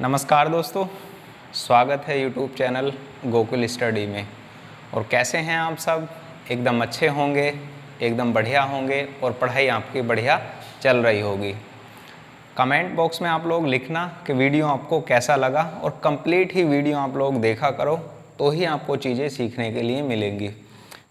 नमस्कार दोस्तों, स्वागत है यूट्यूब चैनल गोकुल स्टडी में। और कैसे हैं आप सब? एकदम अच्छे होंगे, एकदम बढ़िया होंगे और पढ़ाई आपकी बढ़िया चल रही होगी। कमेंट बॉक्स में आप लोग लिखना कि वीडियो आपको कैसा लगा और कंप्लीट ही वीडियो आप लोग देखा करो, तो ही आपको चीज़ें सीखने के लिए मिलेंगी।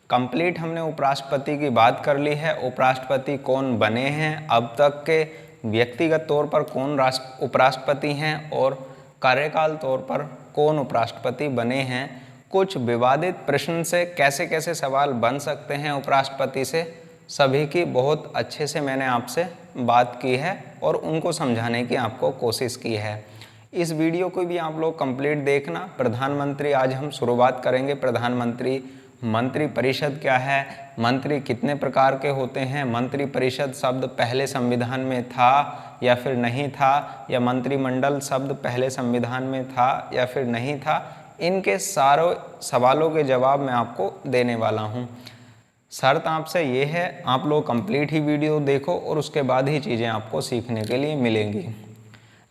कंप्लीट हमने उपराष्ट्रपति की बात कर ली है। उपराष्ट्रपति कौन बने हैं, अब तक के व्यक्तिगत तौर पर कौन उपराष्ट्रपति हैं और कार्यकाल तौर पर कौन उपराष्ट्रपति बने हैं। कुछ विवादित प्रश्न से कैसे कैसे सवाल बन सकते हैं उपराष्ट्रपति से, सभी की बहुत अच्छे से मैंने आपसे बात की है और उनको समझाने की आपको कोशिश की है। इस वीडियो को भी आप लोग कंप्लीट देखना। प्रधानमंत्री आज हम शुरुआत करेंगे। प्रधानमंत्री, मंत्री परिषद क्या है, मंत्री कितने प्रकार के होते हैं, मंत्री परिषद शब्द पहले संविधान में था या फिर नहीं था, या मंत्रिमंडल शब्द पहले संविधान में था या फिर नहीं था, इनके सारों सवालों के जवाब मैं आपको देने वाला हूँ। शर्त आपसे ये है, आप लोग कंप्लीट ही वीडियो देखो और उसके बाद ही चीज़ें आपको सीखने के लिए मिलेंगी।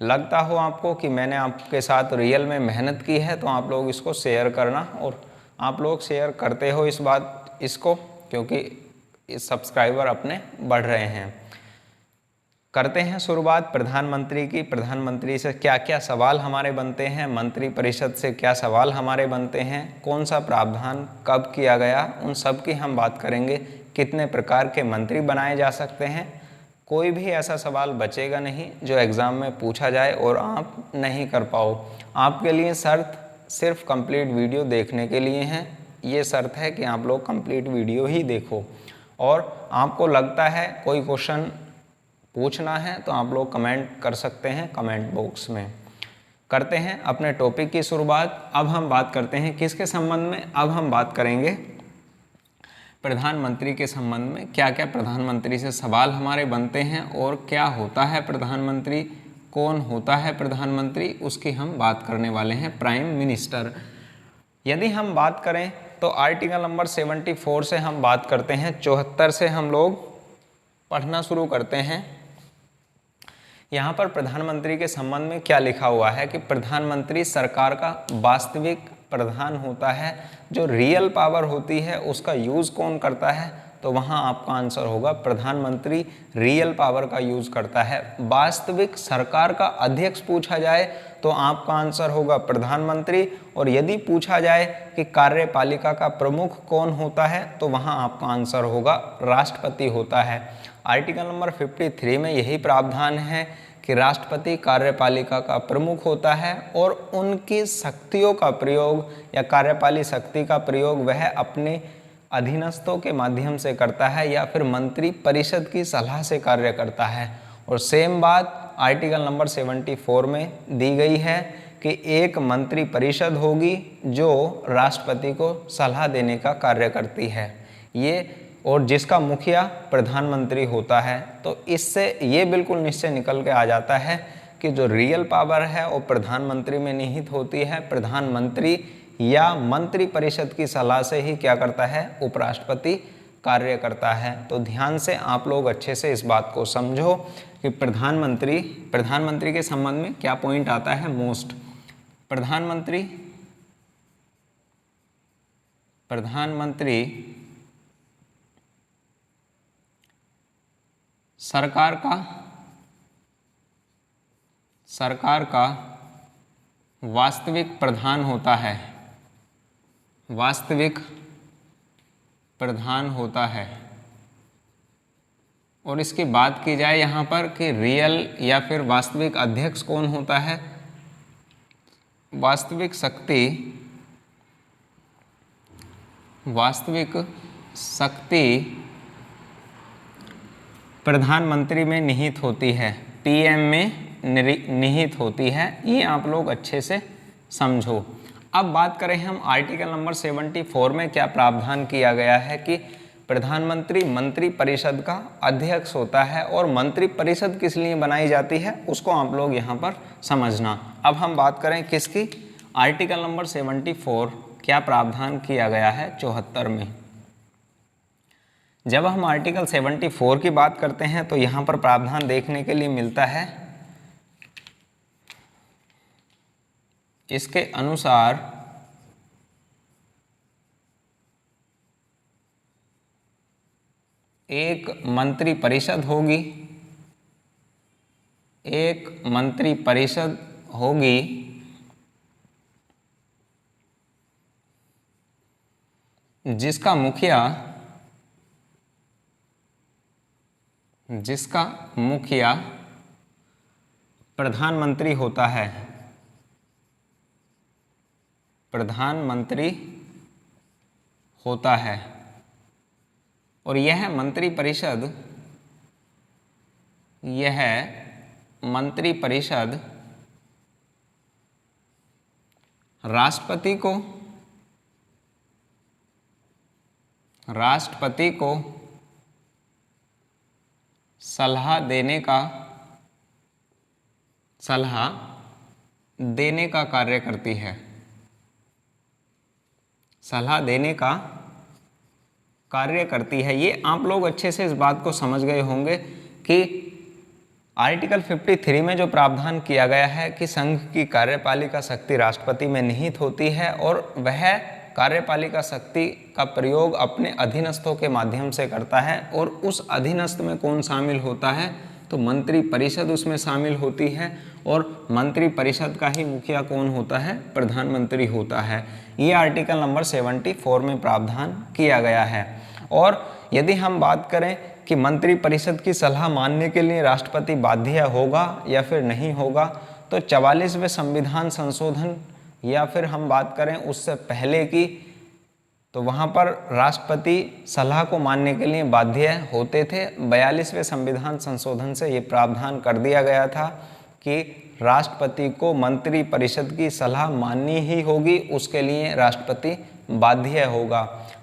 लगता हो आपको कि मैंने आपके साथ रियल में मेहनत की है, तो आप लोग इसको शेयर करना, और आप लोग शेयर करते हो इसको क्योंकि इस सब्सक्राइबर अपने बढ़ रहे हैं। करते हैं शुरुआत प्रधानमंत्री की। प्रधानमंत्री से क्या क्या सवाल हमारे बनते हैं, मंत्री परिषद से क्या सवाल हमारे बनते हैं, कौन सा प्रावधान कब किया गया, उन सब की हम बात करेंगे। कितने प्रकार के मंत्री बनाए जा सकते हैं। कोई भी ऐसा सवाल बचेगा नहीं जो एग्ज़ाम में पूछा जाए और आप नहीं कर पाओ। आपके लिए शर्त सिर्फ कंप्लीट वीडियो देखने के लिए है। ये शर्त है कि आप लोग कंप्लीट वीडियो ही देखो, और आपको लगता है कोई क्वेश्चन पूछना है तो आप लोग कमेंट कर सकते हैं कमेंट बॉक्स में। करते हैं अपने टॉपिक की शुरुआत। अब हम बात करते हैं किसके संबंध में? अब हम बात करेंगे प्रधानमंत्री के संबंध में। क्या क्या प्रधानमंत्री से सवाल हमारे बनते हैं और क्या होता है प्रधानमंत्री, कौन होता है प्रधानमंत्री, उसकी हम बात करने वाले हैं। Prime minister. यदि हम बात करें तो आर्टिकल नंबर 74 से हम बात करते हैं। 74 से हम लोग पढ़ना शुरू करते हैं। यहाँ पर प्रधानमंत्री के संबंध में क्या लिखा हुआ है कि प्रधानमंत्री सरकार का वास्तविक प्रधान होता है। जो रियल पावर होती है उसका यूज़ कौन करता है? तो वहाँ आपका आंसर होगा प्रधानमंत्री रियल पावर का यूज़ करता है। वास्तविक सरकार का अध्यक्ष पूछा जाए तो आपका आंसर होगा प्रधानमंत्री, और यदि पूछा जाए कि कार्यपालिका का प्रमुख कौन होता है तो वहाँ आपका आंसर होगा राष्ट्रपति होता है। आर्टिकल नंबर 53 में यही प्रावधान है कि राष्ट्रपति कार्यपालिका का प्रमुख होता है और उनकी शक्तियों का प्रयोग या कार्यपालिक शक्ति का प्रयोग वह अपने अधीनस्थों के माध्यम से करता है या फिर मंत्री परिषद की सलाह से कार्य करता है। और सेम बात आर्टिकल नंबर 74 में दी गई है कि एक मंत्री परिषद होगी जो राष्ट्रपति को सलाह देने का कार्य करती है, ये, और जिसका मुखिया प्रधानमंत्री होता है। तो इससे ये बिल्कुल निश्चय निकल के आ जाता है कि जो रियल पावर है वो प्रधानमंत्री में निहित होती है। प्रधानमंत्री या मंत्री परिषद की सलाह से ही क्या करता है? उपराष्ट्रपति कार्य करता है। तो ध्यान से आप लोग अच्छे से इस बात को समझो कि प्रधानमंत्री के संबंध में क्या पॉइंट आता है मोस्ट। प्रधानमंत्री सरकार का वास्तविक प्रधान होता है। वास्तविक प्रधान होता है। और इसकी बात की जाए यहाँ पर कि रियल या फिर वास्तविक अध्यक्ष कौन होता है? वास्तविक शक्ति प्रधानमंत्री में निहित होती है, पीएम में निहित होती है। ये आप लोग अच्छे से समझो। अब बात करें हम आर्टिकल नंबर 74 में क्या प्रावधान किया गया है कि प्रधानमंत्री मंत्री परिषद का अध्यक्ष होता है, और मंत्री परिषद किस लिए बनाई जाती है उसको आप लोग यहाँ पर समझना। अब हम बात करें किसकी? आर्टिकल नंबर 74 क्या प्रावधान किया गया है 74 में। जब हम आर्टिकल 74 की बात करते हैं तो यहाँ पर प्रावधान देखने के लिए मिलता है इसके अनुसार एक मंत्री परिषद होगी, एक मंत्री परिषद होगी जिसका मुखिया प्रधानमंत्री होता है, प्रधानमंत्री होता है। और यह मंत्री परिषद राष्ट्रपति को सलाह देने का कार्य करती है, सलाह देने का कार्य करती है। ये आप लोग अच्छे से इस बात को समझ गए होंगे कि आर्टिकल 53 में जो प्रावधान किया गया है कि संघ की कार्यपालिका शक्ति राष्ट्रपति में निहित होती है और वह कार्यपालिका शक्ति का प्रयोग अपने अधीनस्थों के माध्यम से करता है। और उस अधीनस्थ में कौन शामिल होता है, तो मंत्री परिषद उसमें शामिल होती है। और मंत्री परिषद का ही मुखिया कौन होता है, प्रधानमंत्री होता है। ये आर्टिकल नंबर 74 में प्रावधान किया गया है। और यदि हम बात करें कि मंत्री परिषद की सलाह मानने के लिए राष्ट्रपति बाध्य होगा या फिर नहीं होगा, तो 44वें संविधान संशोधन या फिर हम बात करें उससे पहले की, तो वहाँ पर राष्ट्रपति सलाह को मानने के लिए बाध्य होते थे। 42वें संविधान संशोधन से ये प्रावधान कर दिया गया था कि राष्ट्रपति को मंत्री परिषद की सलाह माननी ही होगी, उसके लिए राष्ट्रपति बाध्य होगा।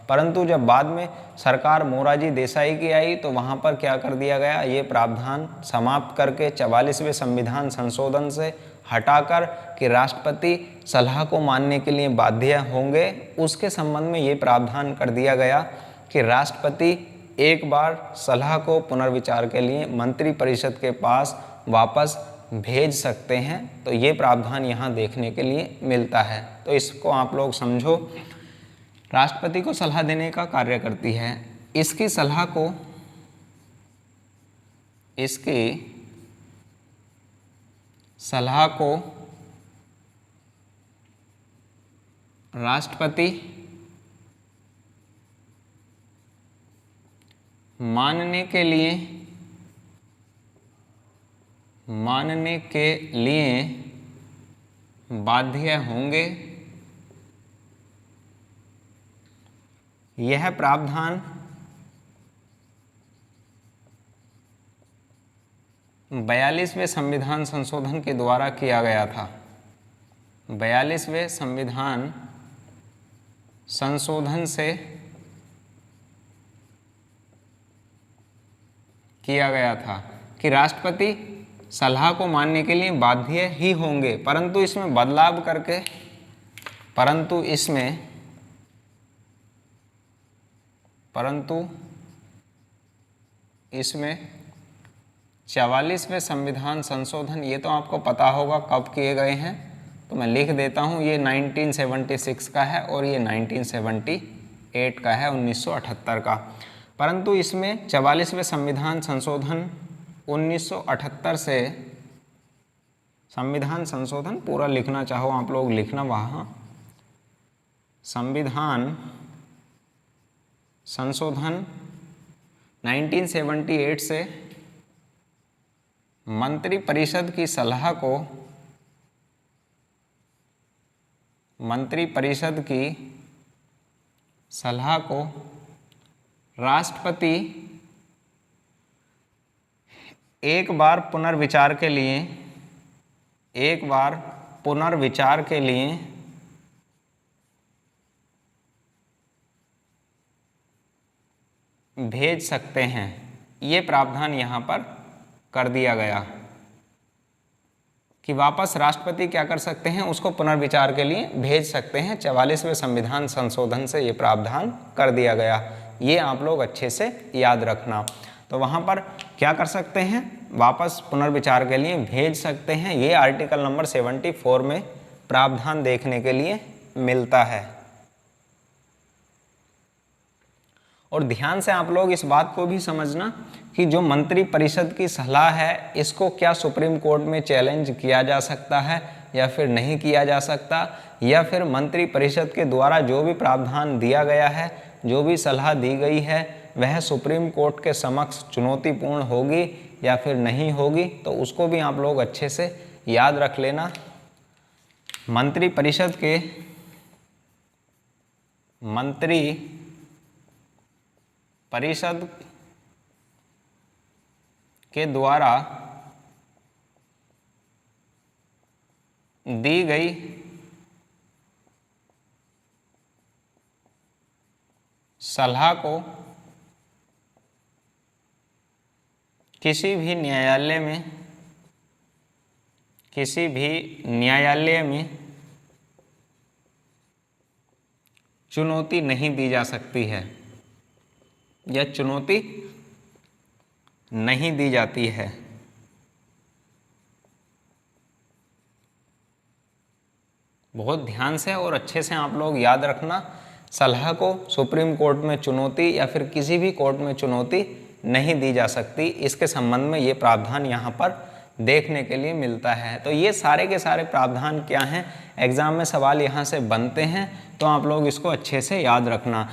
परंतु जब बाद में सरकार मोरारजी देसाई की आई तो वहाँ पर क्या कर दिया गया, ये प्रावधान समाप्त करके 44वें संविधान संशोधन से हटाकर कि राष्ट्रपति सलाह को मानने के लिए बाध्य होंगे, उसके संबंध में ये प्रावधान कर दिया गया कि राष्ट्रपति एक बार सलाह को पुनर्विचार के लिए मंत्री परिषद के पास वापस भेज सकते हैं। तो ये प्रावधान यहाँ देखने के लिए मिलता है। तो इसको आप लोग समझो, राष्ट्रपति को सलाह देने का कार्य करती है। इसकी सलाह को राष्ट्रपति मानने के लिए बाध्य होंगे। यह प्रावधान 42वें संविधान संशोधन के द्वारा किया गया था। 42वें संविधान संशोधन से किया गया था कि राष्ट्रपति सलाह को मानने के लिए बाध्य ही होंगे, परंतु इसमें बदलाव करके, परंतु इसमें 44वें संविधान संशोधन, ये तो आपको पता होगा कब किए गए हैं, तो मैं लिख देता हूँ। ये 1976 का है और ये 1978 का है, 1978 का। परंतु इसमें 44वें संविधान संशोधन 1978 से, संविधान संशोधन पूरा लिखना चाहो आप लोग लिखना वहाँ, संविधान संशोधन 1978 से मंत्री परिषद की सलाह को राष्ट्रपति एक बार पुनर्विचार के लिए भेज सकते हैं। ये प्रावधान यहाँ पर कर दिया गया कि वापस राष्ट्रपति क्या कर सकते हैं, उसको पुनर्विचार के लिए भेज सकते हैं। 44वें संविधान संशोधन से ये प्रावधान कर दिया गया। ये आप लोग अच्छे से याद रखना। तो वहाँ पर क्या कर सकते हैं, वापस पुनर्विचार के लिए भेज सकते हैं। ये आर्टिकल नंबर 74 में प्रावधान देखने के लिए मिलता है। और ध्यान से आप लोग इस बात को भी समझना कि जो मंत्री परिषद की सलाह है, इसको क्या सुप्रीम कोर्ट में चैलेंज किया जा सकता है या फिर नहीं किया जा सकता, या फिर मंत्री परिषद के द्वारा जो भी प्रावधान दिया गया है, जो भी सलाह दी गई है, वह सुप्रीम कोर्ट के समक्ष चुनौतीपूर्ण होगी या फिर नहीं होगी, तो उसको भी आप लोग अच्छे से याद रख लेना। मंत्री परिषद के द्वारा दी गई सलाह को किसी भी न्यायालय में चुनौती नहीं दी जा सकती है या चुनौती नहीं दी जाती है। बहुत ध्यान से और अच्छे से आप लोग याद रखना, सलाह को सुप्रीम कोर्ट में चुनौती या फिर किसी भी कोर्ट में चुनौती नहीं दी जा सकती। इसके संबंध में ये प्रावधान यहाँ पर देखने के लिए मिलता है। तो ये सारे के सारे प्रावधान क्या हैं, एग्जाम में सवाल यहाँ से बनते हैं, तो आप लोग इसको अच्छे से याद रखना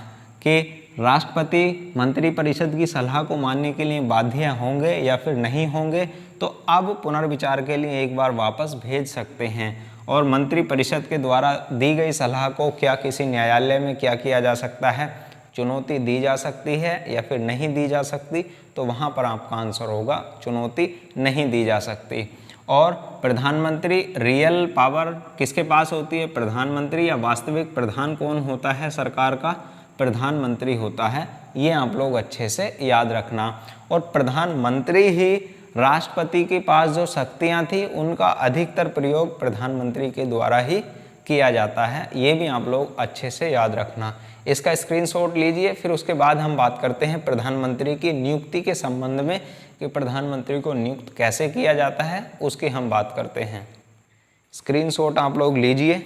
कि राष्ट्रपति मंत्री परिषद की सलाह को मानने के लिए बाध्य होंगे या फिर नहीं होंगे, तो अब पुनर्विचार के लिए एक बार वापस भेज सकते हैं। और मंत्री परिषद के द्वारा दी गई सलाह को क्या किसी न्यायालय में क्या किया जा सकता है, चुनौती दी जा सकती है या फिर नहीं दी जा सकती, तो वहाँ पर आपका आंसर होगा चुनौती नहीं दी जा सकती। और प्रधानमंत्री, रियल पावर किसके पास होती है, प्रधानमंत्री, या वास्तविक प्रधान कौन होता है सरकार का, प्रधानमंत्री होता है। ये आप लोग अच्छे से याद रखना। और प्रधानमंत्री ही राष्ट्रपति के पास जो शक्तियां थी उनका अधिकतर प्रयोग प्रधानमंत्री के द्वारा ही किया जाता है। ये भी आप लोग अच्छे से याद रखना। इसका स्क्रीनशॉट लीजिए, फिर उसके बाद हम बात करते हैं प्रधानमंत्री की नियुक्ति के संबंध में कि प्रधानमंत्री को नियुक्त कैसे किया जाता है, उसकी हम बात करते हैं। स्क्रीनशॉट आप लोग लीजिए।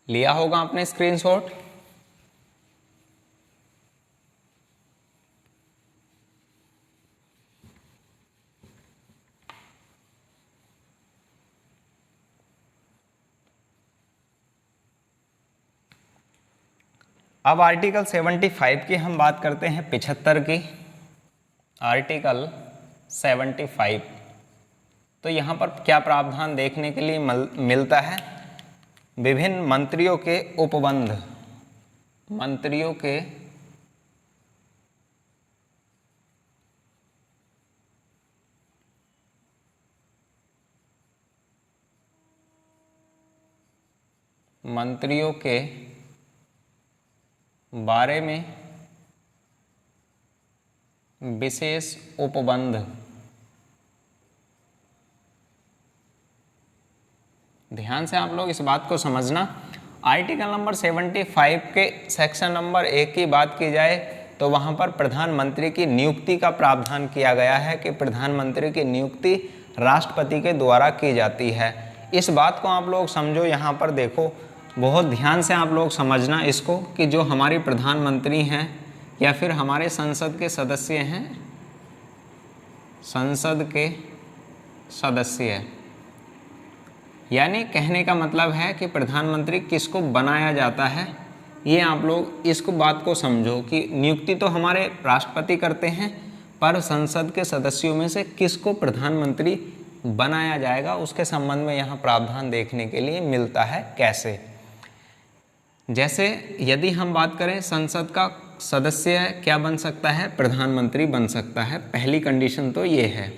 लिया होगा आपने स्क्रीनशॉट। अब आर्टिकल 75 की हम बात करते हैं, 75 की, आर्टिकल 75। तो यहाँ पर क्या प्रावधान देखने के लिए मिलता है, विभिन्न मंत्रियों के उपबंध, मंत्रियों के बारे में विशेष उपबंध। ध्यान से आप लोग इस बात को समझना, आर्टिकल नंबर 75 के सेक्शन नंबर 1 की बात की जाए तो वहाँ पर प्रधानमंत्री की नियुक्ति का प्रावधान किया गया है कि प्रधानमंत्री की नियुक्ति राष्ट्रपति के द्वारा की जाती है। इस बात को आप लोग समझो, यहाँ पर देखो, बहुत ध्यान से आप लोग समझना इसको कि जो हमारे प्रधानमंत्री हैं या फिर हमारे संसद के सदस्य हैं, संसद के सदस्य, यानी कहने का मतलब है कि प्रधानमंत्री किसको बनाया जाता है, ये आप लोग इसको बात को समझो कि नियुक्ति तो हमारे राष्ट्रपति करते हैं, पर संसद के सदस्यों में से किसको प्रधानमंत्री बनाया जाएगा उसके संबंध में यहाँ प्रावधान देखने के लिए मिलता है। कैसे, जैसे यदि हम बात करें संसद का सदस्य क्या बन सकता है, प्रधानमंत्री बन सकता है, पहली कंडीशन तो ये है।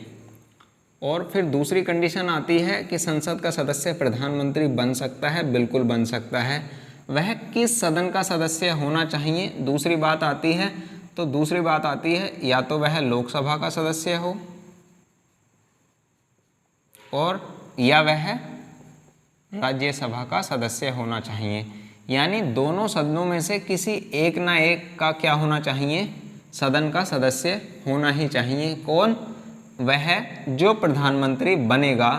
और फिर दूसरी कंडीशन आती है कि संसद का सदस्य प्रधानमंत्री बन सकता है, बिल्कुल बन सकता है, वह किस सदन का सदस्य होना चाहिए। दूसरी बात आती है, तो दूसरी बात आती है या तो वह लोकसभा का सदस्य हो और या वह राज्यसभा का सदस्य होना चाहिए। यानी दोनों सदनों में से किसी एक ना एक का क्या होना चाहिए, सदन का सदस्य होना ही चाहिए। कौन? वह जो प्रधानमंत्री बनेगा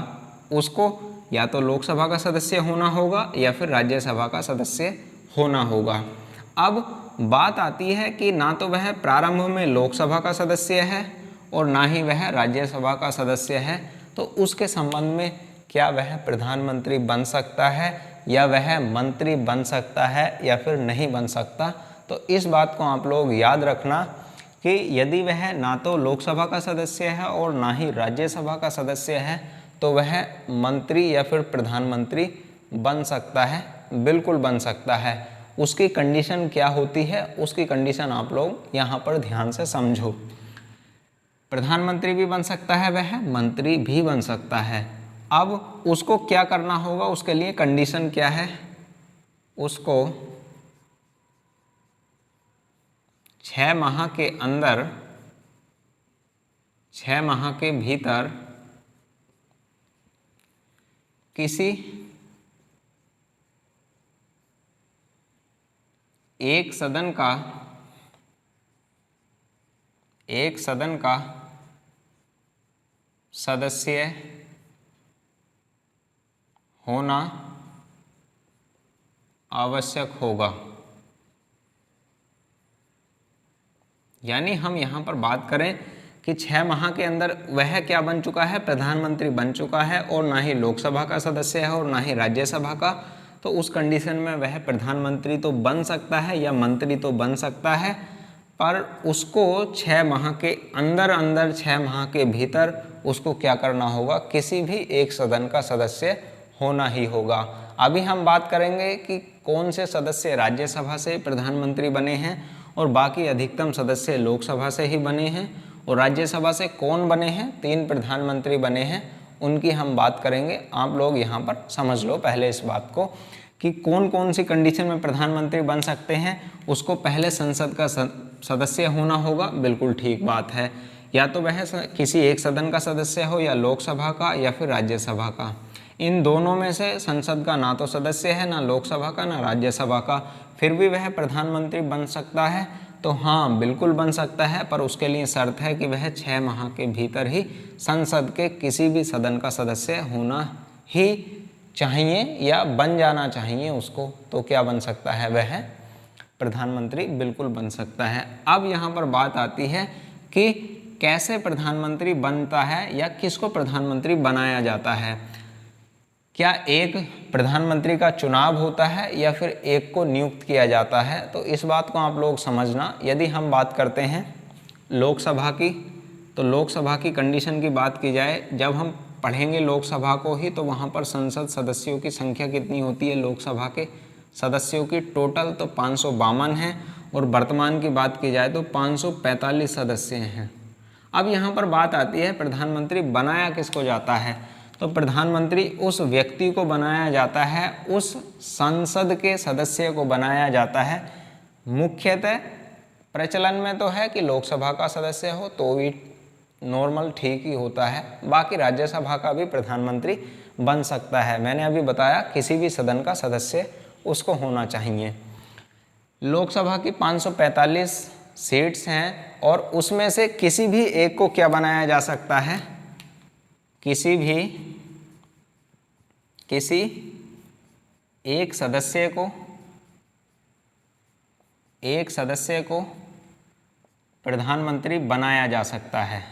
उसको या तो लोकसभा का सदस्य होना होगा या फिर राज्यसभा का सदस्य होना होगा। अब बात आती है कि ना तो वह प्रारंभ में लोकसभा का सदस्य है और ना ही वह राज्यसभा का सदस्य है, तो उसके संबंध में क्या वह प्रधानमंत्री बन सकता है या वह मंत्री बन सकता है या फिर नहीं बन सकता। तो इस बात को आप लोग याद रखना कि यदि वह ना तो लोकसभा का सदस्य है और ना ही राज्यसभा का सदस्य है तो वह मंत्री या फिर प्रधानमंत्री बन सकता है, बिल्कुल बन सकता है। उसकी कंडीशन क्या होती है, उसकी कंडीशन आप लोग यहाँ पर ध्यान से समझो। प्रधानमंत्री भी बन सकता है, वह मंत्री भी बन सकता है। अब उसको क्या करना होगा, उसके लिए कंडीशन क्या है, उसको 6 माह के अंदर 6 माह के भीतर किसी एक सदन का सदस्य होना आवश्यक होगा। यानी हम यहाँ पर बात करें कि 6 माह के अंदर वह क्या बन चुका है, प्रधानमंत्री बन चुका है और ना ही लोकसभा का सदस्य है और ना ही राज्यसभा का, तो उस कंडीशन में वह प्रधानमंत्री तो बन सकता है या मंत्री तो बन सकता है, पर उसको 6 माह के अंदर 6 माह के भीतर उसको क्या करना होगा, किसी भी एक सदन का सदस्य होना ही होगा। अभी हम बात करेंगे कि कौन से सदस्य राज्यसभा से प्रधानमंत्री बने हैं और बाकी अधिकतम सदस्य लोकसभा से ही बने हैं, और राज्यसभा से कौन बने हैं, 3 प्रधानमंत्री बने हैं, उनकी हम बात करेंगे। आप लोग यहाँ पर समझ लो पहले इस बात को कि कौन कौन सी कंडीशन में प्रधानमंत्री बन सकते हैं। उसको पहले संसद का सदस्य होना होगा, बिल्कुल ठीक बात है, या तो वह किसी एक सदन का सदस्य हो या लोकसभा का या फिर राज्यसभा का। इन दोनों में से संसद का ना तो सदस्य है, ना लोकसभा का, ना राज्यसभा का, फिर भी वह प्रधानमंत्री बन सकता है। तो हाँ, बिल्कुल बन सकता है, पर उसके लिए शर्त है कि वह 6 माह के भीतर ही संसद के किसी भी सदन का सदस्य होना ही चाहिए या बन जाना चाहिए उसको। तो क्या बन सकता है, वह प्रधानमंत्री बिल्कुल बन सकता है। अब यहाँ पर बात आती है कि कैसे प्रधानमंत्री बनता है या किसको प्रधानमंत्री बनाया जाता है। क्या एक प्रधानमंत्री का चुनाव होता है या फिर एक को नियुक्त किया जाता है, तो इस बात को आप लोग समझना। यदि हम बात करते हैं लोकसभा की, तो लोकसभा की कंडीशन की बात की जाए, जब हम पढ़ेंगे लोकसभा को ही, तो वहाँ पर संसद सदस्यों की संख्या कितनी होती है, लोकसभा के सदस्यों की टोटल तो 552 है, और वर्तमान की बात की जाए तो 545 सदस्य हैं। अब यहाँ पर बात आती है प्रधानमंत्री बनाया किसको जाता है, तो प्रधानमंत्री उस व्यक्ति को बनाया जाता है, उस संसद के सदस्य को बनाया जाता है। मुख्यतः प्रचलन में तो है कि लोकसभा का सदस्य हो तो भी नॉर्मल ठीक ही होता है, बाकी राज्यसभा का भी प्रधानमंत्री बन सकता है। मैंने अभी बताया किसी भी सदन का सदस्य उसको होना चाहिए। लोकसभा की 545 सीट्स हैं और उसमें से किसी भी एक को क्या बनाया जा सकता है, किसी एक सदस्य को प्रधानमंत्री बनाया जा सकता है।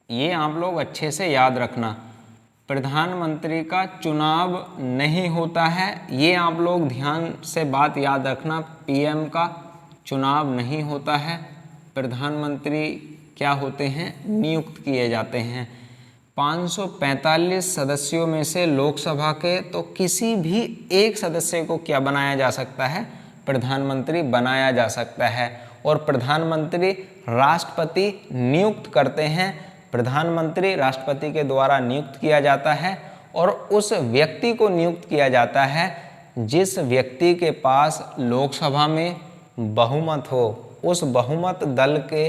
ये आप लोग अच्छे से याद रखना। प्रधानमंत्री का चुनाव नहीं होता है, ये आप लोग ध्यान से बात याद रखना। पीएम का चुनाव नहीं होता है, प्रधानमंत्री क्या होते हैं, नियुक्त किए जाते हैं। 545 सदस्यों में से लोकसभा के तो किसी भी एक सदस्य को क्या बनाया जा सकता है, प्रधानमंत्री बनाया जा सकता है। और प्रधानमंत्री राष्ट्रपति नियुक्त करते हैं, प्रधानमंत्री राष्ट्रपति के द्वारा नियुक्त किया जाता है और उस व्यक्ति को नियुक्त किया जाता है जिस व्यक्ति के पास लोकसभा में बहुमत हो। उस बहुमत दल के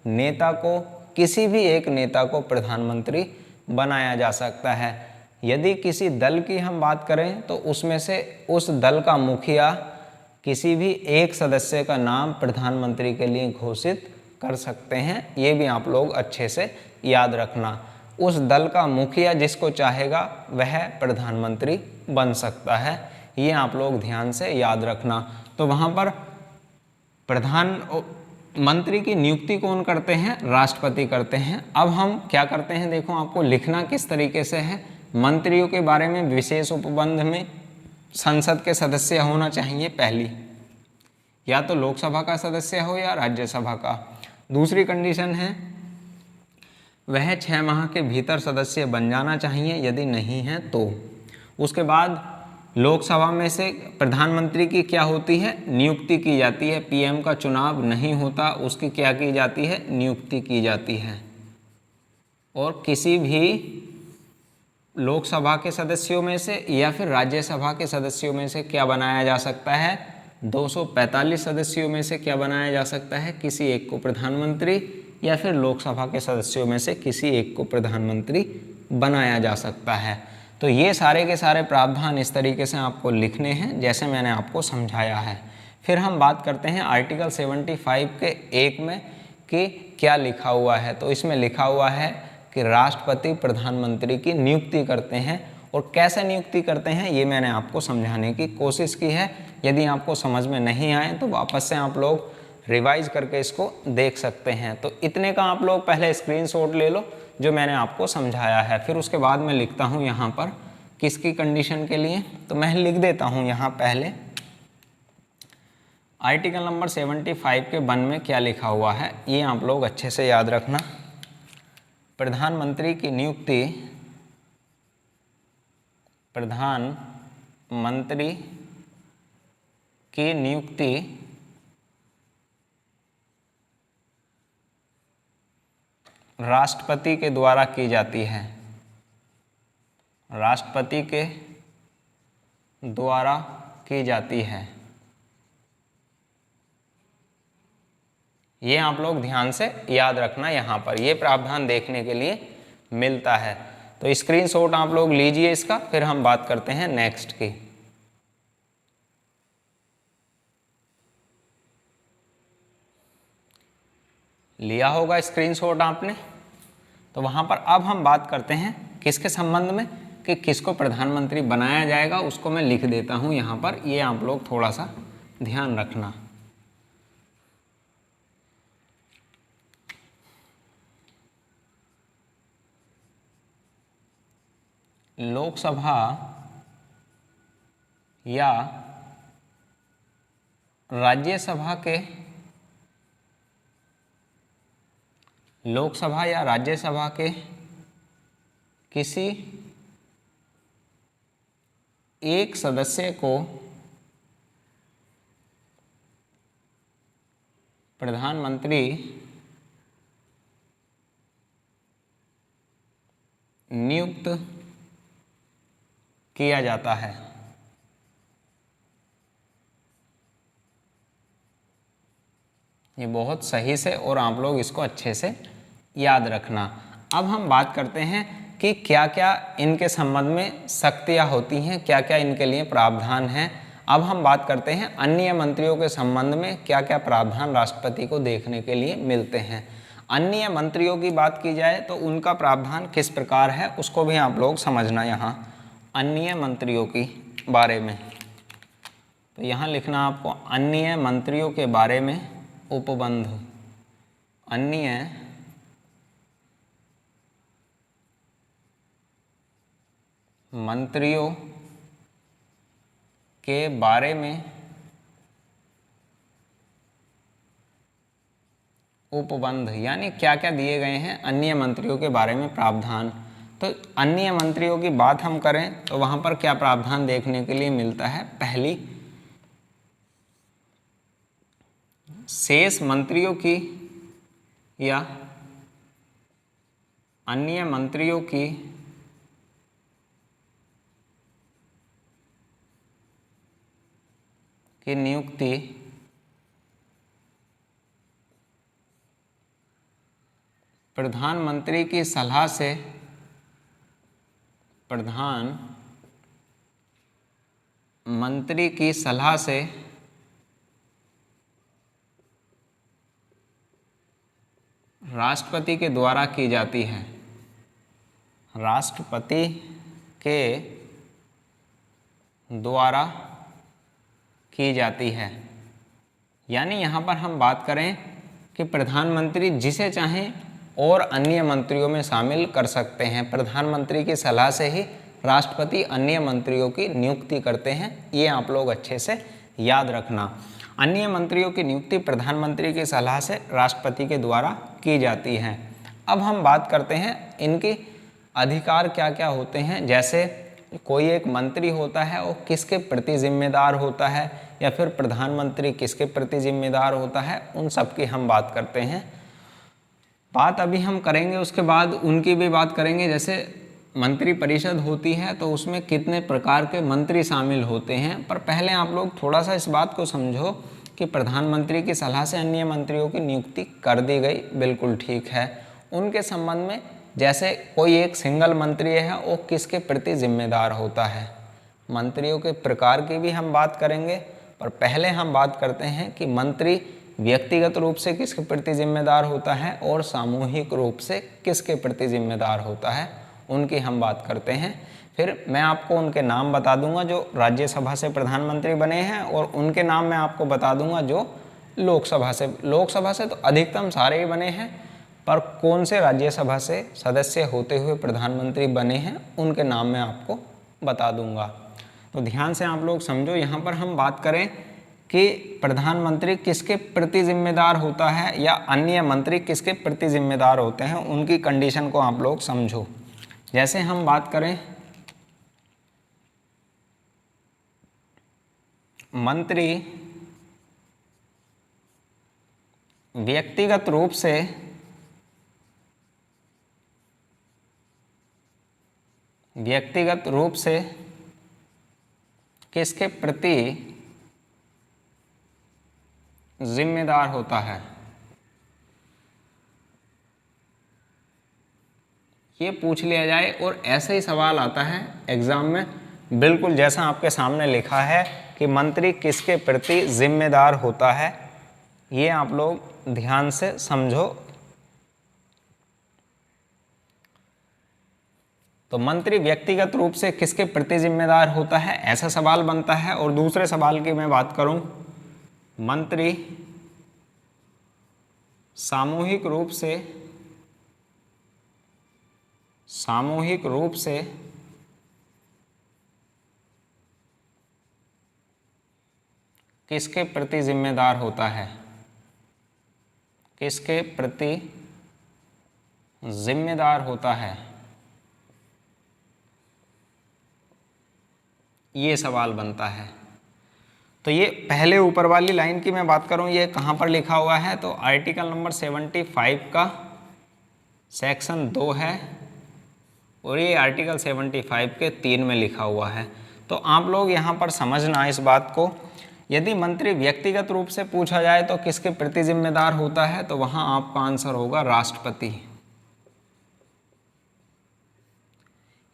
नेता को किसी भी एक नेता को प्रधानमंत्री बनाया जा सकता है। यदि किसी दल की हम बात करें तो उसमें से उस दल का मुखिया किसी भी एक सदस्य का नाम प्रधानमंत्री के लिए घोषित कर सकते हैं। ये भी आप लोग अच्छे से याद रखना। उस दल का मुखिया जिसको चाहेगा वह प्रधानमंत्री बन सकता है, ये आप लोग ध्यान से याद रखना। तो वहाँ पर प्रधानमंत्री की नियुक्ति कौन करते हैं? राष्ट्रपति करते हैं। अब हम क्या करते हैं, देखो आपको लिखना किस तरीके से है। मंत्रियों के बारे में विशेष उपबंध में संसद के सदस्य होना चाहिए, पहली, या तो लोकसभा का सदस्य हो या राज्यसभा का। दूसरी कंडीशन है वह 6 माह के भीतर सदस्य बन जाना चाहिए, यदि नहीं है तो। उसके बाद लोकसभा में से प्रधानमंत्री की क्या होती है? नियुक्ति की जाती है। पीएम का चुनाव नहीं होता, उसकी क्या की जाती है? नियुक्ति की जाती है। और किसी भी लोकसभा के सदस्यों में से या फिर राज्यसभा के सदस्यों में से क्या बनाया जा सकता है? 245 सदस्यों में से क्या बनाया जा सकता है? किसी एक को प्रधानमंत्री, या फिर लोकसभा के सदस्यों में से किसी एक को प्रधानमंत्री बनाया जा सकता है। तो ये सारे के सारे प्रावधान इस तरीके से आपको लिखने हैं जैसे मैंने आपको समझाया है। फिर हम बात करते हैं आर्टिकल 75 के 1 में कि क्या लिखा हुआ है। तो इसमें लिखा हुआ है कि राष्ट्रपति प्रधानमंत्री की नियुक्ति करते हैं, और कैसे नियुक्ति करते हैं ये मैंने आपको समझाने की कोशिश की है। यदि आपको समझ में नहीं आए तो वापस से आप लोग रिवाइज करके इसको देख सकते हैं। तो इतने का आप लोग पहले स्क्रीनशॉट ले लो जो मैंने आपको समझाया है। फिर उसके बाद मैं लिखता हूँ यहाँ पर किसकी कंडीशन के लिए, तो मैं लिख देता हूँ यहाँ पहले आर्टिकल नंबर 75 के 1 में क्या लिखा हुआ है, ये आप लोग अच्छे से याद रखना। प्रधानमंत्री की नियुक्ति राष्ट्रपति के द्वारा की जाती है। राष्ट्रपति के द्वारा की जाती है। ये आप लोग ध्यान से याद रखना, यहाँ पर ये प्रावधान देखने के लिए मिलता है। तो स्क्रीनशॉट आप लोग लीजिए इसका, फिर हम बात करते हैं नेक्स्ट की। लिया होगा स्क्रीनशॉट आपने। तो वहाँ पर अब हम बात करते हैं किसके संबंध में, कि किसको प्रधानमंत्री बनाया जाएगा, उसको मैं लिख देता हूँ यहाँ पर। ये आप लोग थोड़ा सा ध्यान रखना। लोकसभा या राज्यसभा के किसी एक सदस्य को प्रधानमंत्री नियुक्त किया जाता है। ये बहुत सही से और आप लोग इसको अच्छे से याद रखना। अब हम बात करते हैं कि क्या क्या इनके संबंध में शक्तियाँ होती हैं, क्या क्या इनके लिए प्रावधान हैं। अब हम बात करते हैं अन्य मंत्रियों के संबंध में क्या क्या प्रावधान राष्ट्रपति को देखने के लिए मिलते हैं। अन्य मंत्रियों की बात की जाए तो उनका प्रावधान किस प्रकार है उसको भी आप लोग समझना। यहाँ अन्य मंत्रियों की बारे में, तो यहाँ लिखना आपको अन्य मंत्रियों के बारे में उपबंध। अन्य मंत्रियों के बारे में उपबंध, यानी क्या क्या दिए गए हैं अन्य मंत्रियों के बारे में प्रावधान। तो अन्य मंत्रियों की बात हम करें तो वहाँ पर क्या प्रावधान देखने के लिए मिलता है। पहली, शेष मंत्रियों की या अन्य मंत्रियों की नियुक्ति प्रधानमंत्री की सलाह से मंत्री की सलाह से राष्ट्रपति के द्वारा की जाती है। राष्ट्रपति के द्वारा की जाती है। यानी यहाँ पर हम बात करें कि प्रधानमंत्री जिसे चाहें और अन्य मंत्रियों में शामिल कर सकते हैं। प्रधानमंत्री की सलाह से ही राष्ट्रपति अन्य मंत्रियों की नियुक्ति करते हैं। ये आप लोग अच्छे से याद रखना। अन्य मंत्रियों की नियुक्ति प्रधानमंत्री की सलाह से राष्ट्रपति के द्वारा की जाती है। अब हम बात करते हैं इनके अधिकार क्या क्या होते हैं। जैसे कोई एक मंत्री होता है वो किसके प्रति जिम्मेदार होता है, या फिर प्रधानमंत्री किसके प्रति जिम्मेदार होता है, उन सब की हम बात करते हैं। बात अभी हम करेंगे, उसके बाद उनकी भी बात करेंगे। जैसे मंत्री परिषद होती है तो उसमें कितने प्रकार के मंत्री शामिल होते हैं। पर पहले आप लोग थोड़ा सा इस बात को समझो कि प्रधानमंत्री की सलाह से अन्य मंत्रियों की नियुक्ति कर दी गई, बिल्कुल ठीक है। उनके संबंध में जैसे कोई एक सिंगल मंत्री है वो किसके प्रति जिम्मेदार होता है। मंत्रियों के प्रकार की भी हम बात करेंगे, पर पहले हम बात करते हैं कि मंत्री व्यक्तिगत रूप से किसके प्रति जिम्मेदार होता है और सामूहिक रूप से किसके प्रति जिम्मेदार होता है, उनकी हम बात करते हैं। फिर मैं आपको उनके नाम बता दूंगा जो राज्यसभा से प्रधानमंत्री बने हैं, और उनके नाम मैं आपको बता दूंगा जो लोकसभा से तो अधिकतम सारे ही बने हैं, पर कौन से राज्यसभा से सदस्य होते हुए प्रधानमंत्री बने हैं उनके नाम मैं आपको बता दूंगा। तो ध्यान से आप लोग समझो। यहाँ पर हम बात करें कि प्रधानमंत्री किसके प्रति जिम्मेदार होता है या अन्य मंत्री किसके प्रति जिम्मेदार होते हैं, उनकी कंडीशन को आप लोग समझो। जैसे हम बात करें मंत्री व्यक्तिगत रूप से किसके प्रति जिम्मेदार होता है, ये पूछ लिया जाए और ऐसे ही सवाल आता है एग्जाम में, बिल्कुल जैसा आपके सामने लिखा है कि मंत्री किसके प्रति जिम्मेदार होता है, ये आप लोग ध्यान से समझो। तो मंत्री व्यक्तिगत रूप से किसके प्रति जिम्मेदार होता है, ऐसा सवाल बनता है। और दूसरे सवाल की मैं बात करूं, मंत्री सामूहिक रूप से किसके प्रति जिम्मेदार होता है, किसके प्रति जिम्मेदार होता है, ये सवाल बनता है। तो ये पहले ऊपर वाली लाइन की मैं बात करूं, ये कहाँ पर लिखा हुआ है, तो आर्टिकल नंबर 75 का सेक्शन 2 है, और ये आर्टिकल 75 के 3 में लिखा हुआ है। तो आप लोग यहाँ पर समझना इस बात को, यदि मंत्री व्यक्तिगत रूप से पूछा जाए तो किसके प्रति जिम्मेदार होता है, तो वहाँ आपका आंसर होगा राष्ट्रपति।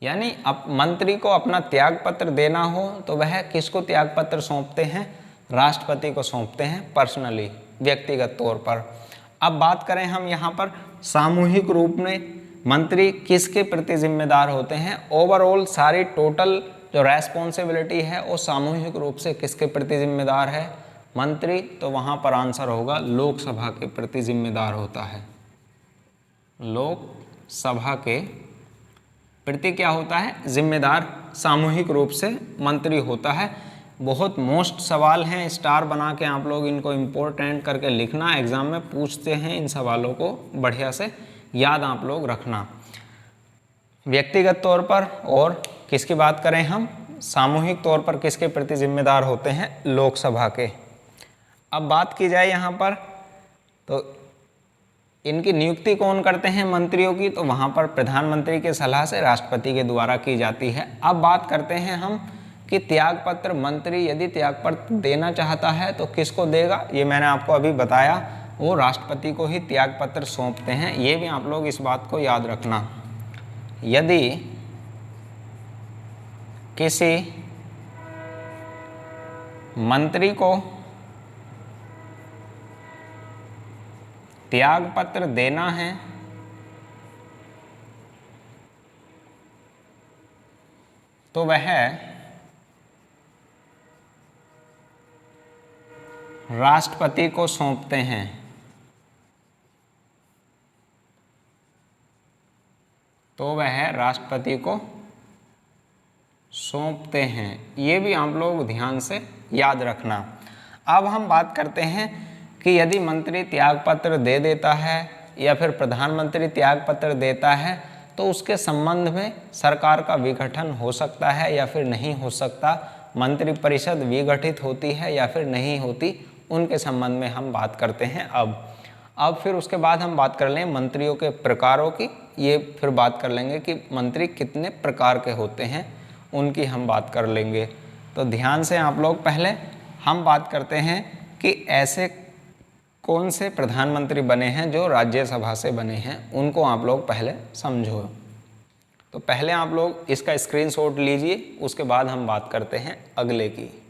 यानी अब मंत्री को अपना त्याग पत्र देना हो तो वह किसको त्याग पत्र सौंपते हैं, राष्ट्रपति को सौंपते हैं पर्सनली, व्यक्तिगत तौर पर। अब बात करें हम यहाँ पर सामूहिक रूप में मंत्री किसके प्रति जिम्मेदार होते हैं, ओवरऑल सारी टोटल जो रेस्पॉन्सिबिलिटी है वो सामूहिक रूप से किसके प्रति जिम्मेदार है, मंत्री। तो वहाँ पर आंसर होगा लोकसभा के प्रति जिम्मेदार होता है, लोकसभा के प्रति क्या होता है, जिम्मेदार सामूहिक रूप से मंत्री होता है। बहुत मोस्ट सवाल हैं, स्टार बना के आप लोग इनको इम्पोर्टेंट करके लिखना, एग्जाम में पूछते हैं इन सवालों को, बढ़िया से याद आप लोग रखना। व्यक्तिगत तौर पर और किसकी बात करें हम, सामूहिक तौर पर किसके प्रति जिम्मेदार होते हैं, लोकसभा के। अब बात की जाए यहाँ पर तो इनकी नियुक्ति कौन करते हैं मंत्रियों की, तो वहाँ पर प्रधानमंत्री के सलाह से राष्ट्रपति के द्वारा की जाती है। अब बात करते हैं हम कि त्यागपत्र मंत्री यदि त्यागपत्र देना चाहता है तो किसको देगा, ये मैंने आपको अभी बताया, वो राष्ट्रपति को ही त्याग पत्र सौंपते हैं। ये भी आप लोग इस बात को याद रखना। यदि किसी मंत्री को त्याग पत्र देना है तो वह राष्ट्रपति को सौंपते हैं। तो वह राष्ट्रपति को सौंपते हैं। ये भी आप लोग ध्यान से याद रखना। अब हम बात करते हैं कि यदि मंत्री त्याग पत्र दे देता है या फिर प्रधानमंत्री त्याग पत्र देता है तो उसके संबंध में सरकार का विघटन हो सकता है या फिर नहीं हो सकता, मंत्रिपरिषद विघटित होती है या फिर नहीं होती, उनके संबंध में हम बात करते हैं। अब फिर उसके बाद हम बात कर लें मंत्रियों के प्रकारों की। ये फिर बात कर लेंगे कि मंत्री कितने प्रकार के होते हैं, उनकी हम बात कर लेंगे। तो ध्यान से आप लोग, पहले हम बात करते हैं कि ऐसे कौन से प्रधानमंत्री बने हैं जो राज्यसभा से बने हैं, उनको आप लोग पहले समझो। तो पहले आप लोग इसका स्क्रीनशॉट लीजिए, उसके बाद हम बात करते हैं अगले की।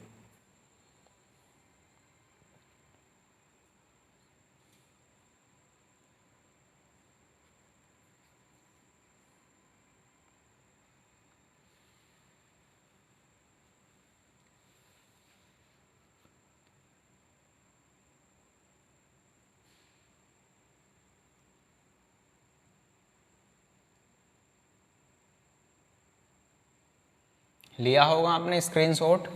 लिया होगा आपने स्क्रीनशॉट।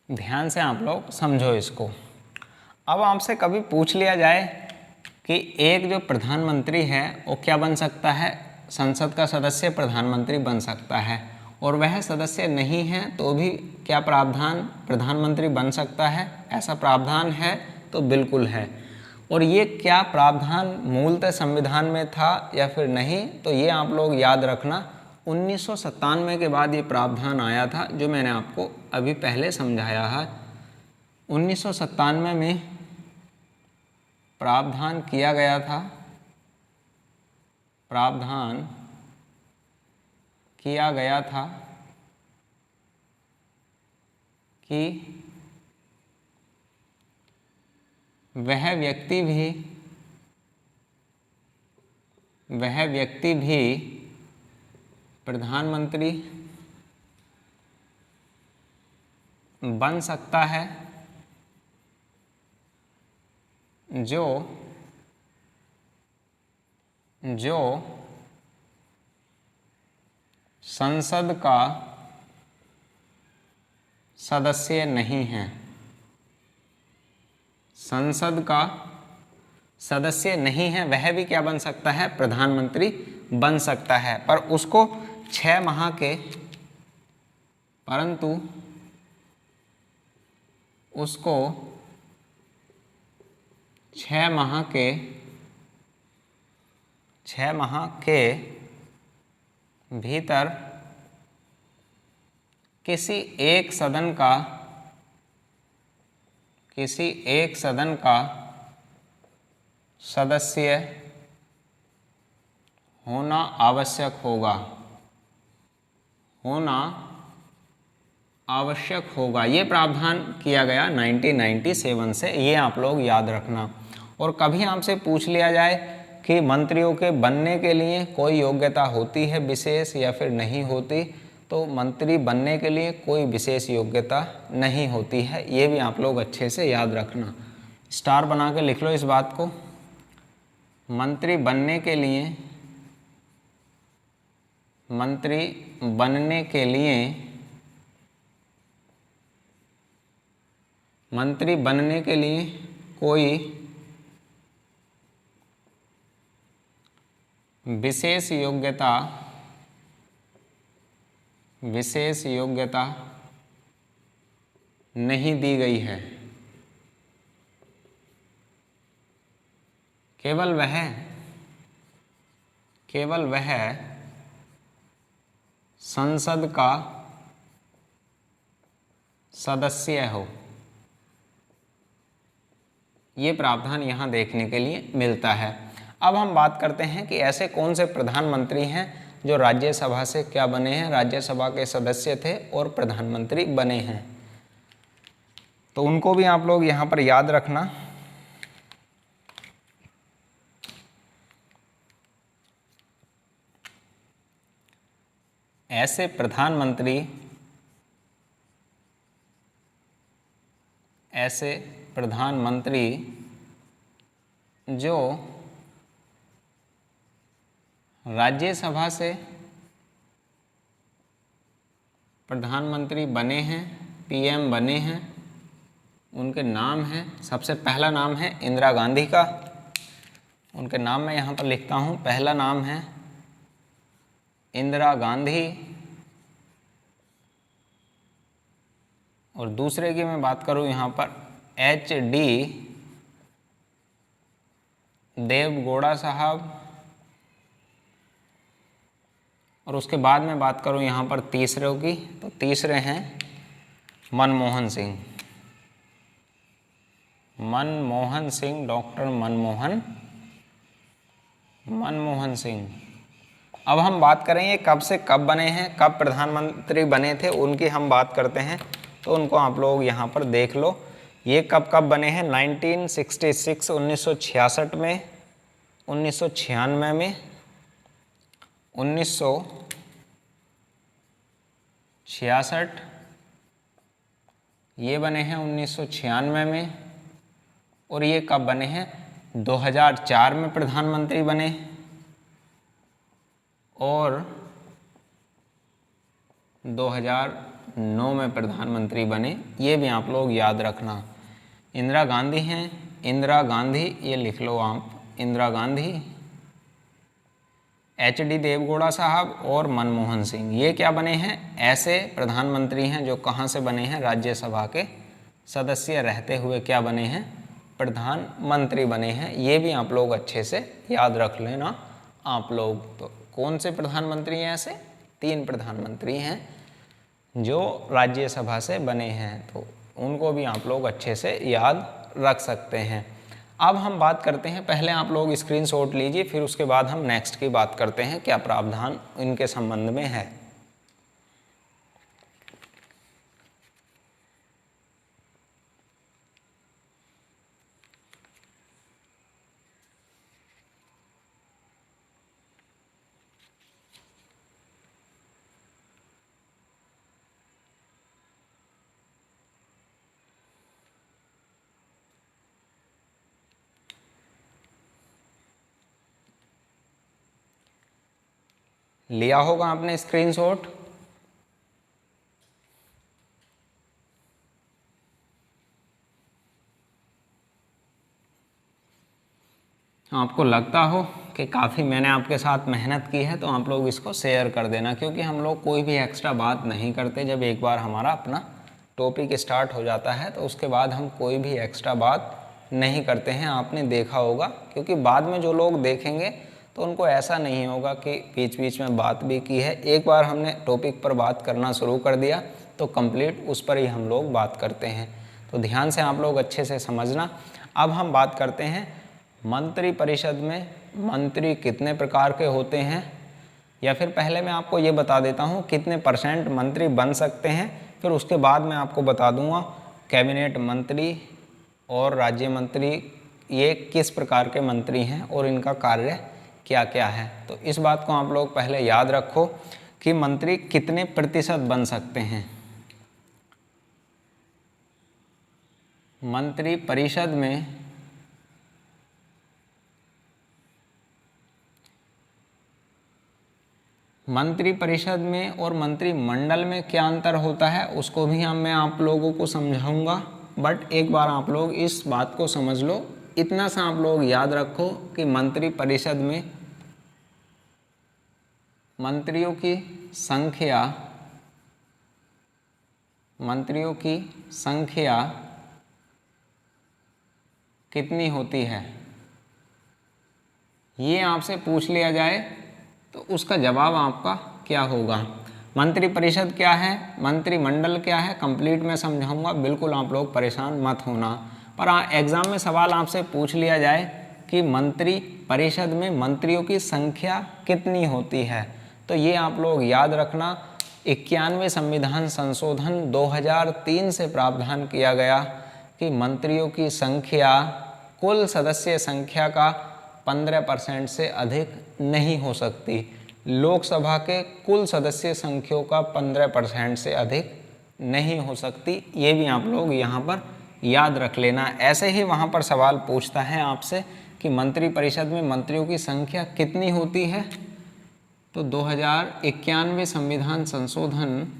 ध्यान से आप लोग समझो इसको। अब आपसे कभी पूछ लिया जाए कि एक जो प्रधानमंत्री है वो क्या बन सकता है, संसद का सदस्य प्रधानमंत्री बन सकता है, और वह सदस्य नहीं है तो भी क्या प्रावधान प्रधानमंत्री बन सकता है, ऐसा प्रावधान है? तो बिल्कुल है। और ये क्या प्रावधान मूलतः संविधान में था या फिर नहीं, तो ये आप लोग याद रखना। 1997 के बाद ये प्रावधान आया था, जो मैंने आपको अभी पहले समझाया है। 1997 में प्रावधान किया गया था, प्रावधान किया गया था कि वह व्यक्ति भी प्रधानमंत्री बन सकता है जो संसद का सदस्य नहीं है। संसद का सदस्य नहीं है, वह भी क्या बन सकता है, प्रधानमंत्री बन सकता है। पर उसको 6 माह के, परंतु उसको 6 माह के भीतर किसी एक सदन का सदस्य होना आवश्यक होगा। ये प्रावधान किया गया 1997 से, ये आप लोग याद रखना। और कभी आपसे पूछ लिया जाए कि मंत्रियों के बनने के लिए कोई योग्यता होती है विशेष या फिर नहीं होती, तो मंत्री बनने के लिए कोई विशेष योग्यता नहीं होती है। ये भी आप लोग अच्छे से याद रखना, स्टार बना के लिख लो इस बात को। मंत्री बनने के लिए कोई विशेष योग्यता नहीं दी गई है। केवल वह संसद का सदस्य हो। ये प्रावधान यहाँ देखने के लिए मिलता है। अब हम बात करते हैं कि ऐसे कौन से प्रधानमंत्री हैं जो राज्यसभा से क्या बने हैं, राज्यसभा के सदस्य थे और प्रधानमंत्री बने हैं। तो उनको भी आप लोग यहाँ पर याद रखना। ऐसे प्रधानमंत्री जो राज्यसभा से प्रधानमंत्री बने हैं, पीएम बने हैं, उनके नाम हैं। सबसे पहला नाम है इंदिरा गांधी का। उनके नाम मैं यहाँ पर लिखता हूँ। पहला नाम है इंदिरा गांधी और दूसरे की मैं बात करूँ यहाँ पर HD देवगौड़ा साहब। और उसके बाद में बात करूं यहाँ पर तीसरे की, तो तीसरे हैं मनमोहन सिंह। मनमोहन सिंह, डॉक्टर मनमोहन सिंह। अब हम बात करेंगे कब से कब बने हैं, कब प्रधानमंत्री बने थे, उनकी हम बात करते हैं। तो उनको आप लोग यहाँ पर देख लो, ये कब कब बने हैं। 1966 1966 में, 1996 में, 1966 ये बने हैं 1996 में। और ये कब बने हैं, 2004 में प्रधानमंत्री बने और 2009 में प्रधानमंत्री बने। ये भी आप लोग याद रखना। इंदिरा गांधी हैं, इंदिरा गांधी ये लिख लो आप, इंदिरा गांधी, HD देवगौड़ा साहब और मनमोहन सिंह। ये क्या बने हैं, ऐसे प्रधानमंत्री हैं जो कहाँ से बने हैं, राज्यसभा के सदस्य रहते हुए क्या बने हैं, प्रधानमंत्री बने हैं। ये भी आप लोग अच्छे से याद रख लेना आप लोग। तो कौन से प्रधानमंत्री हैं, ऐसे 3 प्रधानमंत्री हैं जो राज्यसभा से बने हैं, तो उनको भी आप लोग अच्छे से याद रख सकते हैं। अब हम बात करते हैं, पहले आप लोग स्क्रीनशॉट लीजिए, फिर उसके बाद हम नेक्स्ट की बात करते हैं क्या प्रावधान इनके संबंध में है। लिया होगा आपने स्क्रीनशॉट। आपको लगता हो कि काफ़ी मैंने आपके साथ मेहनत की है, तो आप लोग इसको शेयर कर देना, क्योंकि हम लोग कोई भी एक्स्ट्रा बात नहीं करते। जब एक बार हमारा अपना टॉपिक स्टार्ट हो जाता है तो उसके बाद हम कोई भी एक्स्ट्रा बात नहीं करते हैं, आपने देखा होगा। क्योंकि बाद में जो लोग देखेंगे तो उनको ऐसा नहीं होगा कि बीच बीच में बात भी की है। एक बार हमने टॉपिक पर बात करना शुरू कर दिया तो कंप्लीट उस पर ही हम लोग बात करते हैं। तो ध्यान से आप लोग अच्छे से समझना। अब हम बात करते हैं मंत्री परिषद में मंत्री कितने प्रकार के होते हैं, या फिर पहले मैं आपको ये बता देता हूँ कितने % मंत्री बन सकते हैं, फिर उसके बाद मैं आपको बता दूँगा कैबिनेट मंत्री और राज्य मंत्री ये किस प्रकार के मंत्री हैं और इनका कार्य क्या क्या है। तो इस बात को आप लोग पहले याद रखो कि मंत्री कितने % बन सकते हैं। मंत्री परिषद में और मंत्रिमंडल में क्या अंतर होता है उसको भी मैं आप लोगों को समझाऊंगा। बट एक बार आप लोग इस बात को समझ लो, इतना सा आप लोग याद रखो कि मंत्री परिषद में मंत्रियों की संख्या कितनी होती है, ये आपसे पूछ लिया जाए तो उसका जवाब आपका क्या होगा। मंत्रिपरिषद क्या है, मंत्रिमंडल क्या है, कंप्लीट मैं समझाऊंगा, बिल्कुल आप लोग परेशान मत होना। पर एग्जाम में सवाल आपसे पूछ लिया जाए कि मंत्री परिषद में मंत्रियों की संख्या कितनी होती है, तो ये आप लोग याद रखना। 91वें संविधान संशोधन 2003 से प्रावधान किया गया कि मंत्रियों की संख्या कुल सदस्य संख्या का 15% से अधिक नहीं हो सकती। लोकसभा के कुल सदस्य संख्या का 15% से अधिक नहीं हो सकती। ये भी आप लोग यहाँ पर याद रख लेना। ऐसे ही वहाँ पर सवाल पूछता है आपसे कि मंत्रिपरिषद में मंत्रियों की संख्या कितनी होती है, तो 2091 संविधान संशोधन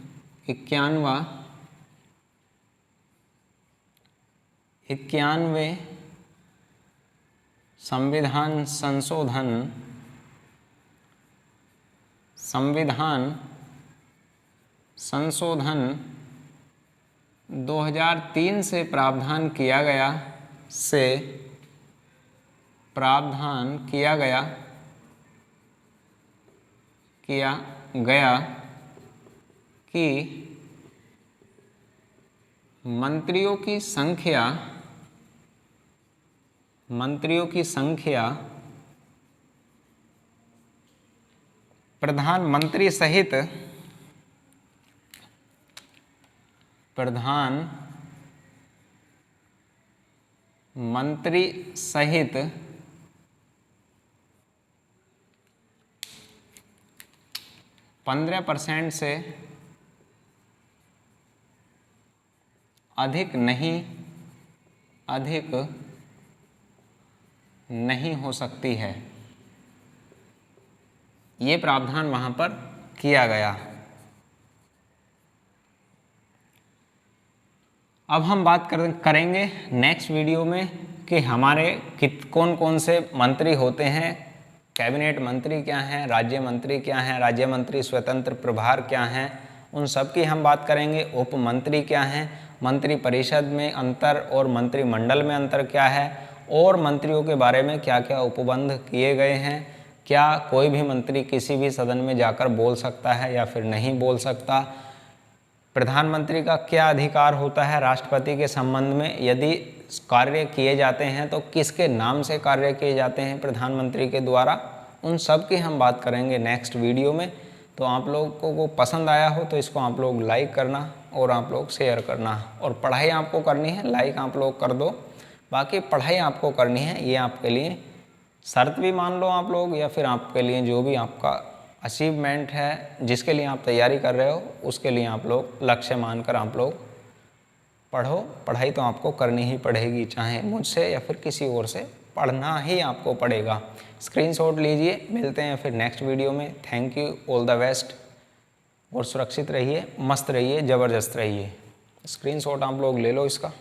91वें संविधान संशोधन 2003 से प्रावधान किया गया कि मंत्रियों की संख्या प्रधानमंत्री सहित प्रधानमंत्री सहित 15% से अधिक नहीं हो सकती है। ये प्रावधान वहां पर किया गया। अब हम बात करेंगे नेक्स्ट वीडियो में कि हमारे कौन कौन से मंत्री होते हैं, कैबिनेट मंत्री क्या हैं, राज्य मंत्री क्या हैं, राज्य मंत्री स्वतंत्र प्रभार क्या हैं, उन सब की हम बात करेंगे। उप मंत्री क्या हैं, मंत्री परिषद में अंतर और मंत्रिमंडल में अंतर क्या है, और मंत्रियों के बारे में क्या क्या उपबंध किए गए हैं, क्या कोई भी मंत्री किसी भी सदन में जाकर बोल सकता है या फिर नहीं बोल सकता, प्रधानमंत्री का क्या अधिकार होता है राष्ट्रपति के संबंध में, यदि कार्य किए जाते हैं तो किसके नाम से कार्य किए जाते हैं प्रधानमंत्री के द्वारा, उन सब की हम बात करेंगे नेक्स्ट वीडियो में। तो आप लोगों को पसंद आया हो तो इसको आप लोग लाइक करना और आप लोग शेयर करना, और पढ़ाई आपको करनी है, लाइक आप लोग कर दो, बाकी पढ़ाई आपको करनी है। ये आपके लिए शर्त भी मान लो आप लोग, या फिर आपके लिए जो भी आपका अचीवमेंट है, जिसके लिए आप तैयारी कर रहे हो, उसके लिए आप लोग लक्ष्य मानकर आप लोग पढ़ो। पढ़ाई तो आपको करनी ही पड़ेगी, चाहे मुझसे या फिर किसी और से, पढ़ना ही आपको पड़ेगा। स्क्रीनशॉट लीजिए, मिलते हैं फिर नेक्स्ट वीडियो में। Thank you, all the best, और सुरक्षित रहिए, मस्त रहिए, ज़बरदस्त रहिए। स्क्रीनशॉट आप लोग ले लो इसका।